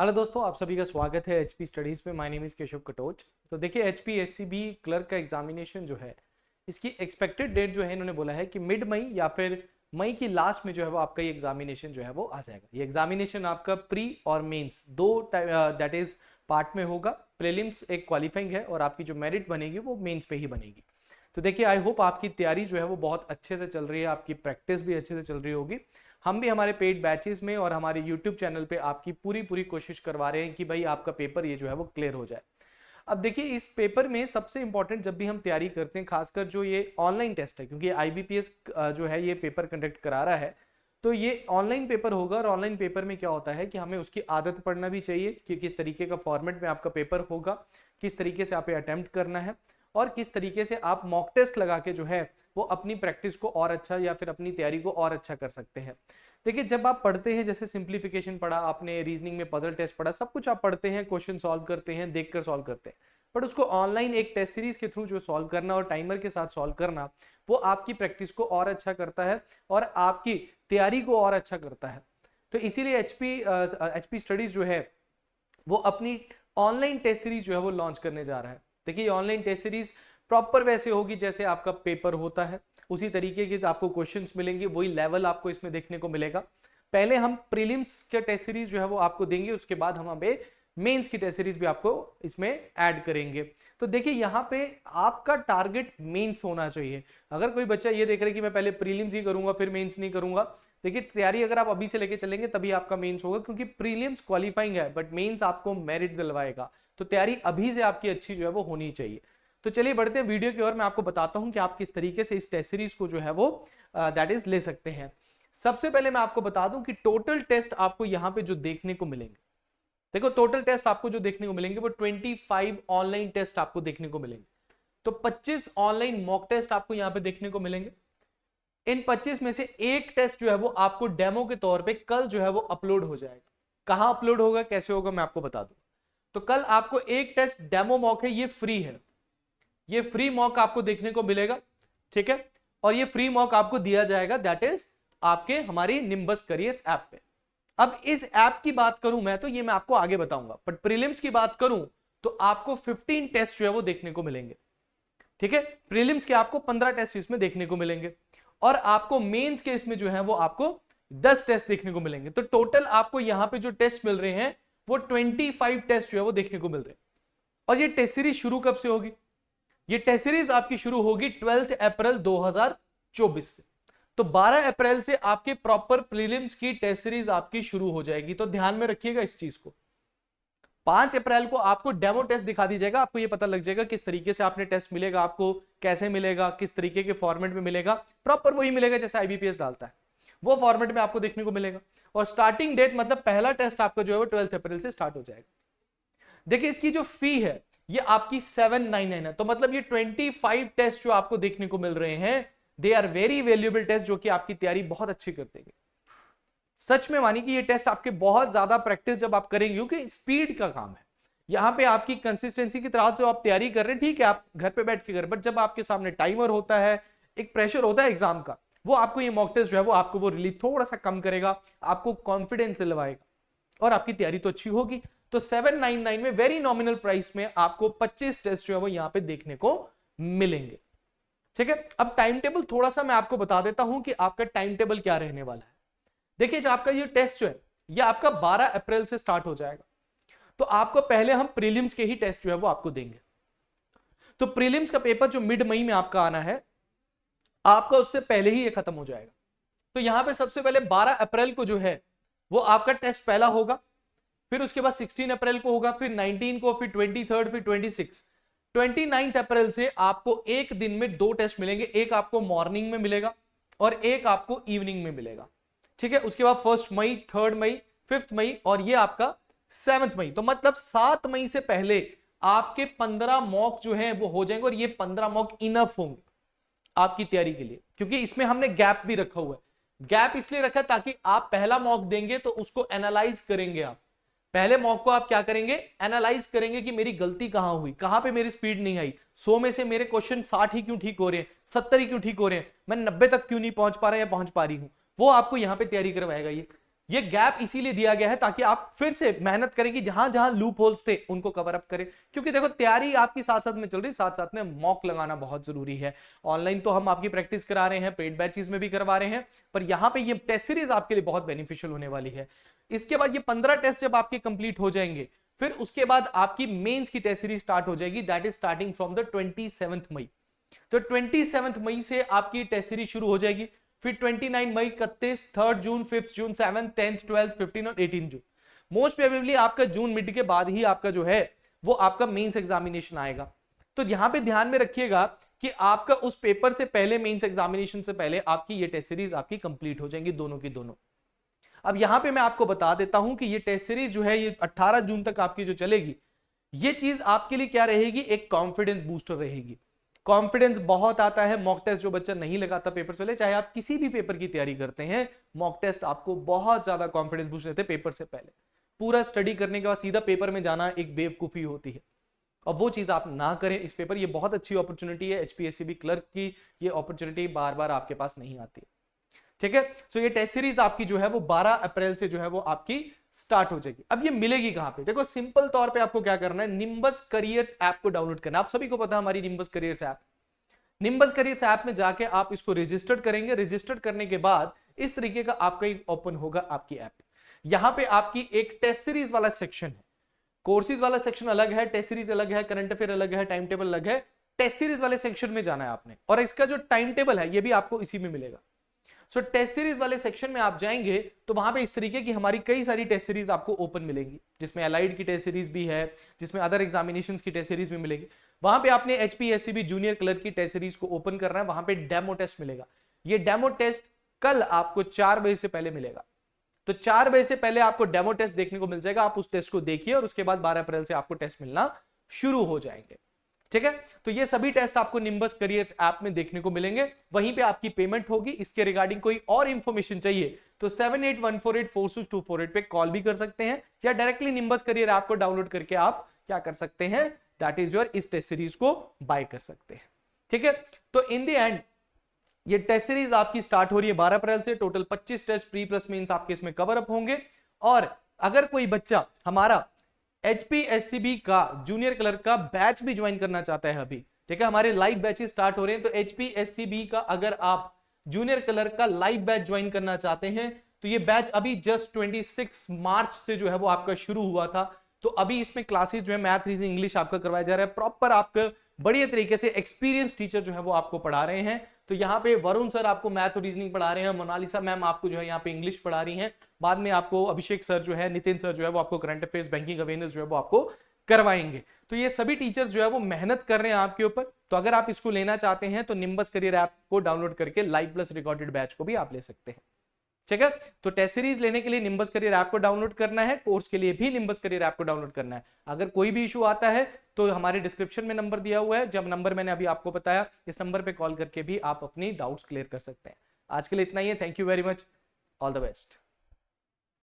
Hello दोस्तों, आप सभी का स्वागत है एचपी स्टडीज़ में। My name is Keshav Katoch. तो देखिए, एचपी एससीबी क्लर्क का एग्जामिनेशन जो है, इसकी एक्सपेक्टेड डेट जो है इन्होंने बोला है कि मिड मई या फिर मई की लास्ट में जो है वो आपका ये एग्जामिनेशन जो है वो आ जाएगा। ये एग्जामिनेशन आपका प्री और मेंस दो दैट इज पार्ट में होगा। प्रीलिम्स एक क्वालिफाइंग है और आपकी जो मेरिट बनेगी वो मेंस पे ही बनेगी। तो देखिए, आई होप आपकी तैयारी जो है वो बहुत अच्छे से चल रही है, आपकी प्रैक्टिस भी अच्छे से चल रही होगी। हम भी हमारे पेड बैचेस में और हमारे यूट्यूब चैनल पे आपकी पूरी पूरी कोशिश करवा रहे हैं कि भाई आपका पेपर ये जो है वो क्लियर हो जाए। अब देखिए, इस पेपर में सबसे इंपॉर्टेंट जब भी हम तैयारी करते हैं, खासकर जो ये ऑनलाइन टेस्ट है, क्योंकि आईबीपीएस जो है ये पेपर कंडक्ट करा रहा है, तो ये ऑनलाइन पेपर होगा। और ऑनलाइन पेपर में क्या होता है कि हमें उसकी आदत पड़ना भी चाहिए कि किस तरीके का फॉर्मेट में आपका पेपर होगा, किस तरीके से आप अटेम्प्ट करना है और किस तरीके से आप मॉक टेस्ट लगा के जो है वो अपनी प्रैक्टिस को और अच्छा या फिर अपनी तैयारी को और अच्छा कर सकते हैं। देखिए, जब आप पढ़ते हैं, जैसे सिंप्लीफिकेशन पढ़ा आपने, रीजनिंग में पजल टेस्ट पढ़ा, सब कुछ आप पढ़ते हैं, क्वेश्चन सॉल्व करते हैं, देखकर सॉल्व करते हैं, बट उसको ऑनलाइन एक टेस्ट सीरीज के थ्रू जो सॉल्व करना और टाइमर के साथ सॉल्व करना, वो आपकी प्रैक्टिस को और अच्छा करता है और आपकी तैयारी को और अच्छा करता है। तो इसीलिए एचपी स्टडीज जो है वो अपनी ऑनलाइन टेस्ट सीरीज जो है वो लॉन्च करने जा रहा है। देखिए, ऑनलाइन टेस्ट सीरीज प्रॉपर वैसे होगी जैसे आपका पेपर होता है, उसी तरीके के आपको क्वेश्चंस मिलेंगे, वही लेवल आपको इसमें देखने को मिलेगा। पहले हम प्रीलिम्स के टेस्ट सीरीज जो है वो आपको देंगे, उसके बाद हम मेंस की टेस्ट सीरीज भी आपको इसमें ऐड करेंगे। तो देखिए, यहाँ पे आपका टारगेट मेंस होना चाहिए। अगर कोई बच्चा ये देख रहा है कि मैं पहले प्रीलिम्स ही करूंगा फिर मेंस नहीं करूंगा, देखिए तैयारी अगर आप अभी से लेके चलेंगे तभी आपका मेंस होगा, क्योंकि प्रीलिम्स क्वालिफाइंग है बट मेंस आपको मेरिट दिलवाएगा। तो तैयारी अभी से आपकी अच्छी जो है वो होनी चाहिए। तो चलिए बढ़ते हैं वीडियो की ओर। मैं आपको बताता हूं कि आप किस तरीके से इस टेस्ट सीरीज को जो है वो दैट इज ले सकते हैं। सबसे पहले मैं आपको बता दूं कि टोटल टेस्ट आपको यहां पे जो देखने को मिलेंगे, देखो टोटल टेस्ट आपको जो देखने को मिलेंगे वो 25 ऑनलाइन टेस्ट आपको देखने को मिलेंगे। तो 25 ऑनलाइन मॉक टेस्ट आपको यहां पे देखने को मिलेंगे। इन 25 में से एक टेस्ट जो है वो आपको डेमो के तौर पे कल जो है वो अपलोड हो जाएगा। कहां अपलोड होगा, कैसे होगा, मैं आपको बता दूं। तो कल आपको एक टेस्ट डेमो मॉक है, ये फ्री है, ये फ्री मॉक आपको देखने को मिलेगा, ठीक है। और ये फ्री मॉक आपको दिया जाएगा दैट इज आपके हमारी निम्बस करियर्स ऐप पे। अब इस ऐप की बात करूं मैं तो ये मैं आपको आगे बताऊंगा, बट प्रीलिम्स की बात करूं तो आपको 15 टेस्ट जो है वो देखने को मिलेंगे, ठीक है। प्रीलिम्स के आपको 15 टेस्ट इसमें देखने को मिलेंगे और आपको मेंस के इसमें जो है वो आपको 10 टेस्ट देखने को मिलेंगे। तो टोटल आपको यहां पे जो टेस्ट मिल रहे हैं वो 25 टेस्ट जो है वो देखने को मिल रहे हैं। और ये टेस्ट सीरीज शुरू कब से होगी? ये टेस्ट सीरीज आपकी शुरू होगी 12 अप्रैल 2024 से। तो 12 अप्रैल से आपके प्रॉपर प्रीलिम्स की टेस्ट सीरीज आपकी शुरू हो जाएगी। तो ध्यान में रखिएगा इस चीज को। 5 अप्रैल को आपको डेमो टेस्ट दिखा दी जाएगा, आपको ये पता लग जाएगा किस तरीके से आपने टेस्ट मिलेगा, आपको कैसे मिलेगा, किस तरीके के फॉर्मेट में मिलेगा। प्रॉपर वही मिलेगा जैसे आईबीपीएस डालता है, वो फॉर्मेट में आपको देखने को मिलेगा। और स्टार्टिंग डेट मतलब पहला टेस्ट आपका जो है वो 12 अप्रैल से स्टार्ट हो जाएगा। देखिए, इसकी जो फी है ये आपकी 799 है। तो मतलब ये 25 टेस्ट जो आपको देखने को मिल रहे हैं, they are very valuable test, जो कि आपकी तैयारी बहुत अच्छी कर देंगे। सच में मानिए कि ये टेस्ट आपके बहुत ज्यादा प्रैक्टिस जब आप करेंगे, क्योंकि स्पीड का काम है यहां पे, आपकी कंसिस्टेंसी की तरह जो आप तैयारी कर रहे हैं, ठीक है आप घर पे बैठ के करें, बट जब आपके सामने टाइमर होता है, एक प्रेशर होता है एग्जाम का, वो आपको ये मॉक टेस्ट जो है वो आपको वो रिलीफ थोड़ा सा कम करेगा, आपको कॉन्फिडेंस दिलवाएगा और आपकी तैयारी तो अच्छी होगी। तो 799 में वेरी नॉमिनल प्राइस में आपको 25 टेस्ट जो है वो यहां पे देखने को मिलेंगे, ठीक है। अब टाइम टेबल थोड़ा सा मैं आपको बता देता हूं कि आपका टाइम टेबल क्या रहने वाला है। देखिए, जो आपका ये टेस्ट जो है ये आपका 12 अप्रैल से स्टार्ट हो जाएगा। तो आपको पहले हम प्रीलिम्स के ही टेस्ट जो है वो आपको देंगे। तो प्रीलिम्स का पेपर जो मिड मई में आपका आना है, आपका उससे पहले ही ये खत्म हो जाएगा। तो यहां पे सबसे पहले 12 अप्रैल को जो है वो आपका टेस्ट पहला होगा, फिर उसके बाद 16 अप्रैल को होगा, फिर 19 को, फिर 23, फिर 26, 29 अप्रैल से आपको एक दिन में 2 टेस्ट मिलेंगे। एक आपको मॉर्निंग में मिलेगा और एक आपको इवनिंग में मिलेगा, ठीक है। उसके बाद 1 मई, 3 मई, 5 मई और ये आपका 7 मई। तो मतलब 7 मई से पहले आपके 15 मॉक जो है वो हो जाएंगे और ये 15 मॉक इनफ होंगे आपकी तैयारी के लिए, क्योंकि इसमें हमने गैप भी रखा हुआ है। गैप इसलिए रखा ताकि आप पहला मॉक देंगे तो उसको एनालाइज करेंगे। आप पहले मॉक को आप क्या करेंगे, एनालाइज करेंगे कि मेरी गलती कहां हुई, कहां पे मेरी स्पीड नहीं आई, 100 में से मेरे क्वेश्चन 60 ही क्यों ठीक हो रहे हैं, 70 ही क्यों ठीक हो रहे हैं, मैं 90 तक क्यों नहीं पहुंच पा रहा या पहुंच पा रही हूं। वो आपको यहां पे तैयारी करवाएगा। ये गैप इसीलिए दिया गया है ताकि आप फिर से मेहनत करें कि जहां जहां लूप होल्स थे उनको कवर अप करें, क्योंकि देखो तैयारी आपकी साथ साथ में चल रही, साथ साथ में मॉक लगाना बहुत जरूरी है। ऑनलाइन तो हम आपकी प्रैक्टिस करा रहे हैं, पेड बैचेस में भी करवा रहे हैं, पर यहां पे ये टेस्ट सीरीज आपके लिए बहुत बेनिफिशियल होने वाली है। इसके बाद ये 15 टेस्ट जब आपके कंप्लीट हो जाएंगे, फिर उसके बाद आपकी मेंस की टेस्ट सीरीज स्टार्ट हो जाएगी, that is starting from the 27 मई। तो 27 मई से आपकी टेस्ट सीरीज शुरू हो जाएगी, फिर 29 मई, 31, 3 जून, 5 जून, 7, 10, 12, 15 और 18 जून। मोस्ट प्रोबेबली आपका जून मिड के बाद ही आपका जो है वो आपका मेंस एग्जामिनेशन आएगा। तो यहां पे ध्यान में रखिएगा कि आपका उस पेपर से पहले, मेंस एग्जामिनेशन से पहले आपकी ये टेस्ट सीरीज आपकी कंप्लीट हो जाएंगी, दोनों की दोनों। अब यहां पे मैं आपको बता देता हूं कि ये टेस्ट सीरीज जो है ये 18 जून तक आपकी जो चलेगी, ये चीज आपके लिए क्या रहेगी, एक कॉन्फिडेंस बूस्टर रहेगी। कॉन्फिडेंस बहुत आता है मॉक टेस्ट, जो बच्चा नहीं लगाता पेपर से पहले, चाहे आप किसी भी पेपर की तैयारी करते हैं, मॉक टेस्ट आपको बहुत ज्यादा कॉन्फिडेंस बूस्ट देते हैं पेपर से पहले। पूरा स्टडी करने के बाद सीधा पेपर में जाना एक बेवकूफी होती है, और वो चीज आप ना करें इस पेपर। ये बहुत अच्छी अपॉर्चुनिटी है HPSCB क्लर्क की, ये अपॉर्चुनिटी बार बार आपके पास नहीं आती, ठीक है। सो ये टेस्ट सीरीज आपकी जो है वो 12 अप्रैल से जो है वो आपकी स्टार्ट हो जाएगी। अब ये मिलेगी कहां पे, देखो सिंपल तौर पे आपको क्या करना है, निम्बस करियर्स ऐप को डाउनलोड करना है। आप सभी को पता है हमारी nimbus careers app, nimbus careers app में जाके आप इसको रजिस्टर्ड करेंगे। रजिस्टर्ड करने के बाद इस तरीके का आपका एक ओपन होगा आपकी ऐप। यहां पे आपकी एक टेस्ट सीरीज वाला सेक्शन है, कोर्सेज वाला सेक्शन अलग है, टेस्ट सीरीज अलग है, करंट अफेयर अलग है, टाइम टेबल अलग है। टेस्ट सीरीज वाले सेक्शन में जाना है आपने, और इसका जो टाइम टेबल है ये भी आपको इसी में मिलेगा। सो टेस्ट सीरीज वाले सेक्शन में आप जाएंगे तो वहां पे इस तरीके की हमारी कई सारी टेस्ट सीरीज आपको ओपन मिलेंगी, जिसमें अलाइड की टेस्ट सीरीज भी है, जिसमें अदर एग्जामिनेशंस की टेस्ट सीरीज भी मिलेगी। वहां पे आपने HPSCB जूनियर क्लर्क की टेस्ट सीरीज को ओपन करना है, वहां पे डेमो टेस्ट मिलेगा। ये डेमो टेस्ट कल आपको 4 बजे से पहले मिलेगा, तो 4 बजे से पहले आपको डेमो टेस्ट देखने को मिल जाएगा। आप उस टेस्ट को देखिए और उसके बाद 12 अप्रैल से आपको टेस्ट मिलना शुरू हो जाएंगे, ठीक है। तो ये सभी टेस्ट आपको निम्बस करियर्स ऐप में देखने को मिलेंगे, वहीं पे आपकी पेमेंट होगी। इसके रिगार्डिंग कोई और इंफॉर्मेशन चाहिए तो 7814846248 पे कॉल भी कर सकते हैं, या डायरेक्टली निम्बस करियर ऐप को डाउनलोड करके आप क्या कर सकते हैं, दैट इज योर, इस टेस्ट सीरीज को बाय कर सकते हैं, ठीक है। तो इन द एंड ये टेस्ट सीरीज आपकी स्टार्ट हो रही है 12 अप्रैल से। Total 25 test pre plus mains आपके इसमें कवर अप होंगे। और अगर कोई बच्चा हमारा HPSCB का जूनियर क्लर्क का बैच भी ज्वाइन करना चाहता है अभी, ठीक है, हमारे लाइव बैचेस स्टार्ट हो रहे हैं, तो HPSCB का अगर आप जूनियर क्लर्क का लाइव बैच ज्वाइन करना चाहते हैं तो ये बैच अभी जस्ट 26 मार्च से जो है वो आपका शुरू हुआ था। तो अभी इसमें क्लासेस जो है मैथ, रीजनिंग, इंग्लिश आपका करवाया जा रहा है, प्रॉपर आपका बढ़िया तरीके से एक्सपीरियंस टीचर जो है वो आपको पढ़ा रहे हैं। तो यहाँ पे वरुण सर आपको मैथ और रीजनिंग पढ़ा रहे हैं, मोनालिसा मैम आपको जो है यहाँ पे इंग्लिश पढ़ा रही हैं, बाद में आपको अभिषेक सर जो है, नितिन सर जो है वो आपको करंट अफेयर्स, बैंकिंग अवेयरनेस जो है वो आपको करवाएंगे। तो ये सभी टीचर्स जो है वो मेहनत कर रहे हैं आपके ऊपर। तो अगर आप इसको लेना चाहते हैं तो निम्बस करियर ऐप को डाउनलोड करके लाइव प्लस रिकॉर्डेड बैच को भी आप ले सकते हैं, ठीक है। तो टेस्ट सीरीज लेने के लिए निम्बस करियर ऐप को डाउनलोड करना है, कोर्स के लिए भी निम्बस करियर ऐप को डाउनलोड करना है। अगर कोई भी इशू आता है तो हमारे डिस्क्रिप्शन में नंबर दिया हुआ है, जब नंबर मैंने अभी आपको बताया, इस नंबर पे कॉल करके भी आप अपनी डाउट्स क्लियर कर सकते हैं। आज के लिए इतना ही है, thank you very much, all the best.